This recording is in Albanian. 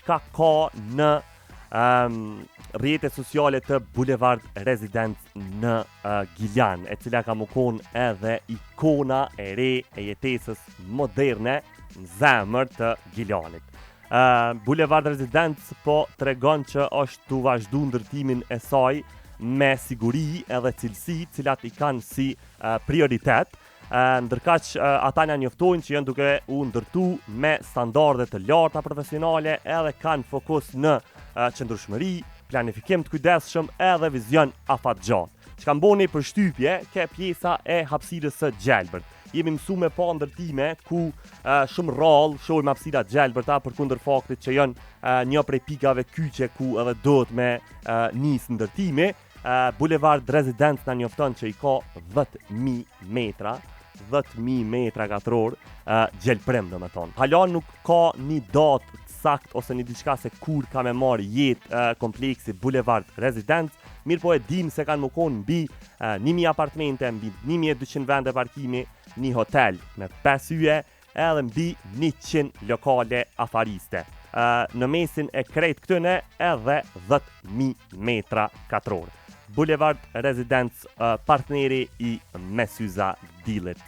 çka ka në rrjetet sociale të Boulevard Residence në Giljan, e cila ka më konë edhe ikona e re e jetesës moderne në zemër të Giljanit. Boulevard Residence po tregon që është të vazhdu ndërtimin e saj me siguri edhe cilësi, cilat i kanë si prioritet, ndërkaq ata na njoftojnë që janë duke u ndërtu me standarde të larta profesionale edhe kanë fokus në qëndrueshmëri, planifikim të kujdesshëm edhe vizion afatgjatë. Çka mboni përshtypje ke pjesa e hapësirës së Gjelbërt. Jemi mësuar me pa ndërtime ku shumë rrallë shohim hapësira Gjelbërta përkundër faktit që janë një prej pikave kyçe ku edhe dohet me nis ndërtimi. Boulevard Residence na njofton që i ka 10.000 metra, 10.000 metra katror gjelprim domethënë. Hala nuk ka një datë sakt ose një diçka se kur ka me marrë jetë kompleksi Boulevard Residence, mirë po e dim se kanë më konë mbi 1.000 apartmente, mbi 1.200 vende parkimi, një hotel me 5 yje edhe mbi 100 lokale afariste. Në mesin e krejt këtëne edhe 10.000 metra katror. Boulevard Residence, partneri i Mesyza Dealit.